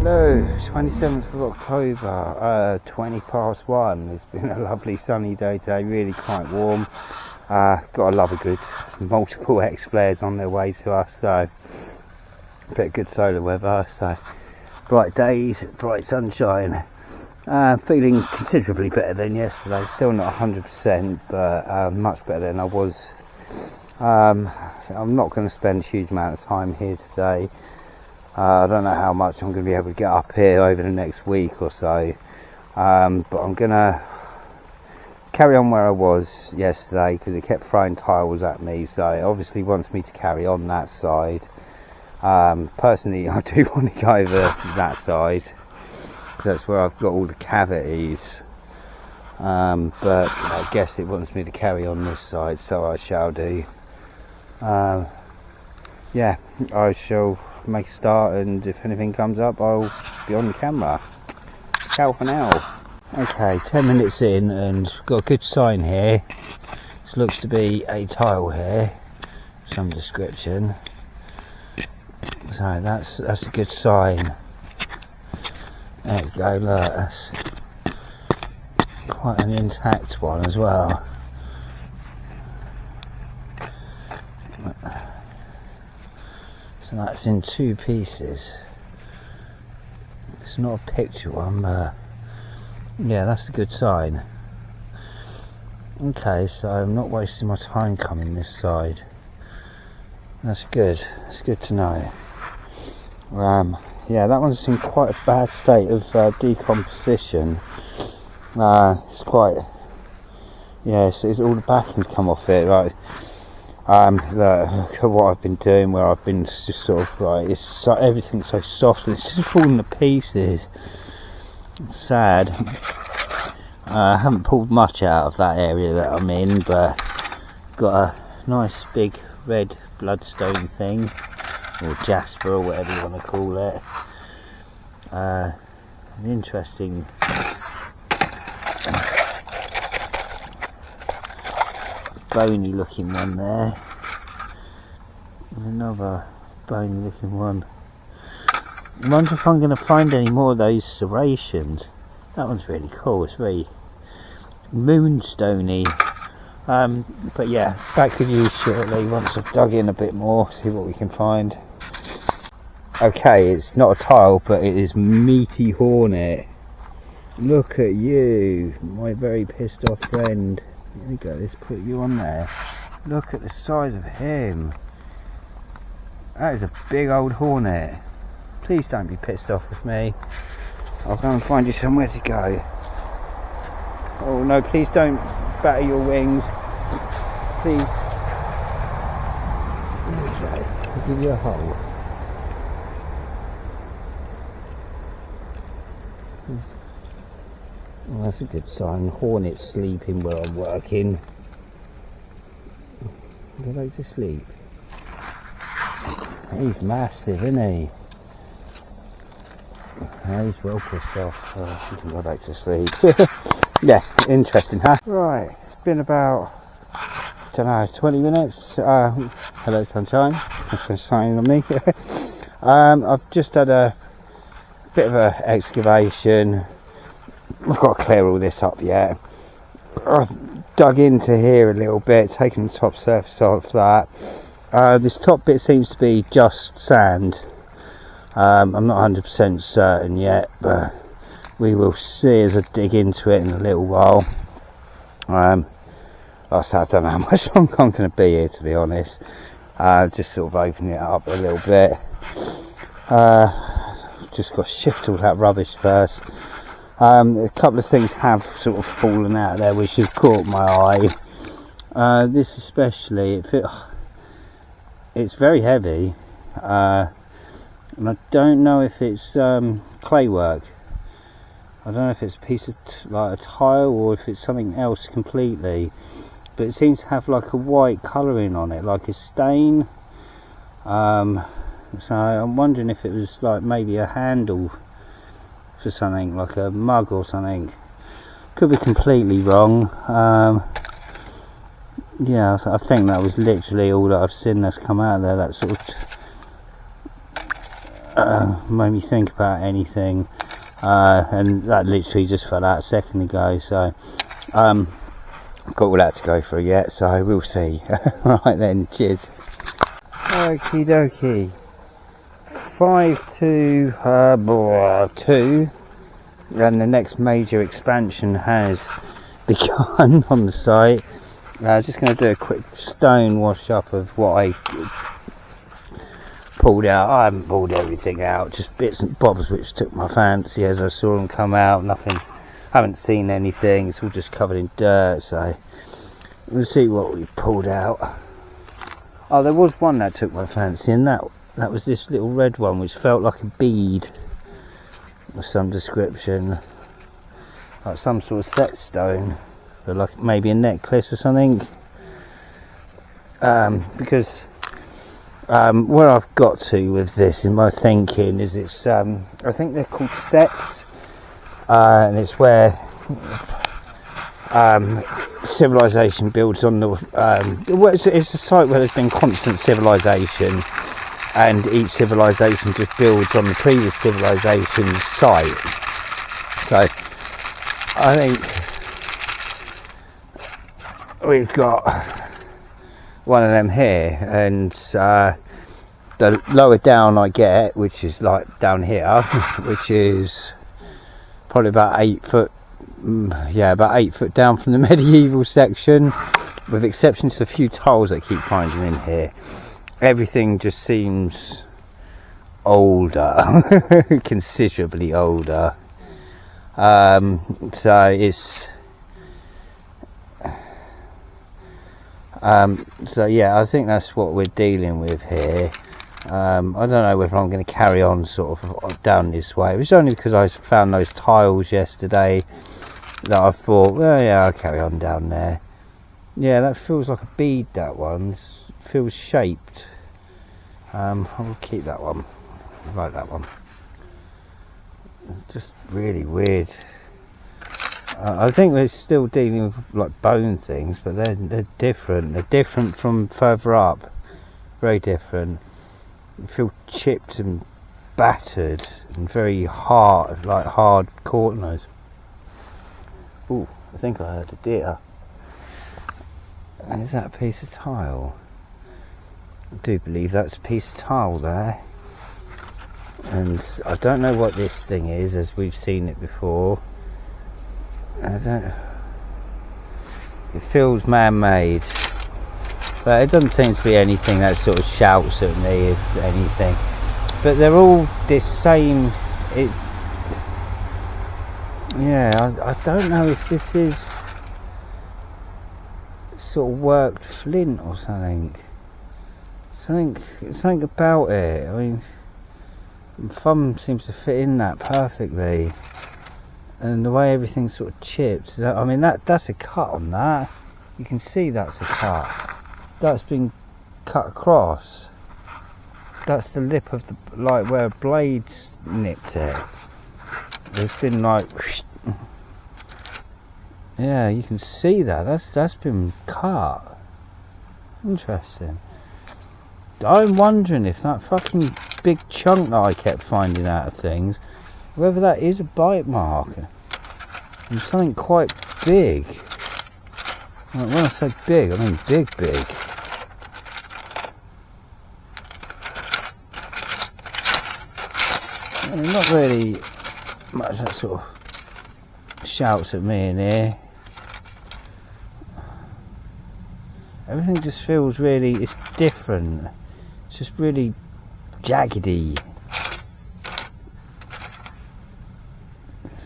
Hello, 27th of October, 20 past 1. It's been a lovely sunny day today, really quite warm. Gotta love a good multiple X flares on their way to us, so a bit of good solar weather, so bright days, bright sunshine. Feeling considerably better than yesterday, still not 100%, but much better than I was. I'm not going to spend a huge amount of time here today. I don't know how much I'm going to be able to get up here over the next week or so, but I'm going to carry on where I was yesterday because it kept throwing tiles at me, so it obviously wants me to carry on that side. Personally, I do want to go over that side because that's where I've got all the cavities, but I guess it wants me to carry on this side, so I shall do. Yeah, I shall make a start, and if anything comes up I'll be on the camera. Ciao for now. Okay, 10 minutes in and got a good sign here. This looks to be a tile here, some description, so that's a good sign. There you go, look, that's quite an intact one as well. So that's in two pieces. It's not a picture one, but yeah, that's a good sign. Okay, so I'm not wasting my time coming this side. That's good. It's good to know. Yeah, that one's in quite a bad state of decomposition. It's quite. Yeah, it's all the backing's come off it. Like, look at what I've been doing, where I've been just sort of like, everything's so soft and it's just falling to pieces. It's sad. I haven't pulled much out of that area that I'm in, but got a nice big red bloodstone thing, or jasper, or whatever you want to call it. An interesting bony looking one there, and another bony looking one. I wonder if I'm going to find any more of those serrations. That one's really cool, it's very moonstony. But yeah, back with you shortly once I've dug in a bit more, see what we can find. Okay, it's not a tile, but it is meaty hornet. Look at you, my very pissed off friend. Here we go, let's put you on there. Look at the size of him. That is a big old hornet. Please don't be pissed off with me. I'll go and find you somewhere to go. Oh no, please don't batter your wings. Please. There we go. I'll give you a hole. Well, that's a good sign. Hornet's sleeping where I'm working. Do they like to sleep? He's massive, isn't he? Yeah, he's well pissed off. He can go back to sleep. Yeah, interesting, huh? Right, it's been about, I don't know, 20 minutes. Hello, sunshine. Sunshine's shining on me. I've just had a bit of an excavation. I've got to clear all this up yet. I've dug into here a little bit, taken the top surface off that. This top bit seems to be just sand. I'm not 100% certain yet, but we will see as I dig into it in a little while. Like I said, I don't know how much longer I'm going to be here, to be honest. Just sort of opening it up a little bit. Just got to shift all that rubbish first. A couple of things have sort of fallen out of there which have caught my eye. This especially, it's very heavy, and I don't know if it's clay work. I don't know if it's a piece of like a tile or if it's something else completely, but it seems to have like a white colouring on it, like a stain. So I'm wondering if it was like maybe a handle for something, like a mug or something. Could be completely wrong. Yeah, I think that was literally all that I've seen that's come out of there, that sort of made me think about anything, and that literally just fell out a second ago, so got all that to go through yet, so we'll see. Right then, cheers. Okie dokie. 5 to 2, and the next major expansion has begun on the site. Just going to do a quick stone wash up of what I pulled out. I haven't pulled everything out, just bits and bobs which took my fancy as I saw them come out. Nothing, haven't seen anything, it's all just covered in dirt, so we'll see what we've pulled out. Oh, there was one that took my fancy, and that was this little red one which felt like a bead of some description, like some sort of set stone, or like maybe a necklace or something, because where I've got to with this in my thinking is it's I think they're called sets, and it's where civilization builds on the it's a site where there's been constant civilization, and each civilization just builds on the previous civilization's site. So I think we've got one of them here, and the lower down I get, which is like down here, which is probably about 8 foot, about 8 foot down from the medieval section, with exception to a few tiles I keep finding in here. Everything just seems older, considerably older. So it's so yeah, I think that's what we're dealing with here. I don't know whether I'm going to carry on sort of down this way. It was only because I found those tiles yesterday that I thought, well, yeah, I'll carry on down there. Yeah, that feels like a bead, that one. It feels shaped. I'll keep that one. I like that one. Just really weird. I think we're still dealing with like bone things, but they're different. They're different from further up. Very different. You feel chipped and battered and very hard, like hard corners. Ooh, I think I heard a deer. And is that a piece of tile? I do believe that's a piece of tile there. And I don't know what this thing is, as we've seen it before. It feels man-made, but it doesn't seem to be anything that sort of shouts at me, if anything. But they're all this same. I don't know if this is sort of worked flint or something. Something about it. I mean, my thumb seems to fit in that perfectly. And the way everything's sort of chipped, I mean, that's a cut on that. You can see that's a cut. That's been cut across. That's the lip of the, like where a blade's nipped it. There's been like, yeah, you can see that. That's been cut. Interesting. I'm wondering if that fucking big chunk that I kept finding out of things, whether that is a bite mark and something quite big. When I say big, I mean big. I mean, not really much that sort of shouts at me in here. Everything just feels really, it's different. It's just really jaggedy.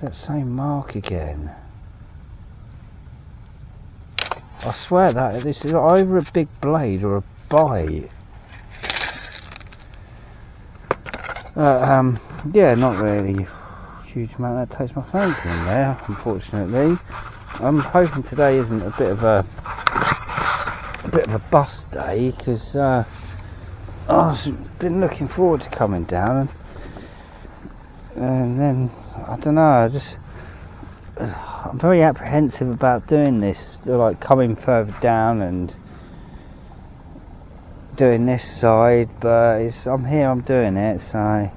That same mark again. I swear that this is either a big blade or a bite. Yeah, not really a huge amount that takes my fancy in there, unfortunately. I'm hoping today isn't a bit of a bust day, because I've been looking forward to coming down, and then I don't know, I'm very apprehensive about doing this, like coming further down and doing this side, but I'm here, I'm doing it, so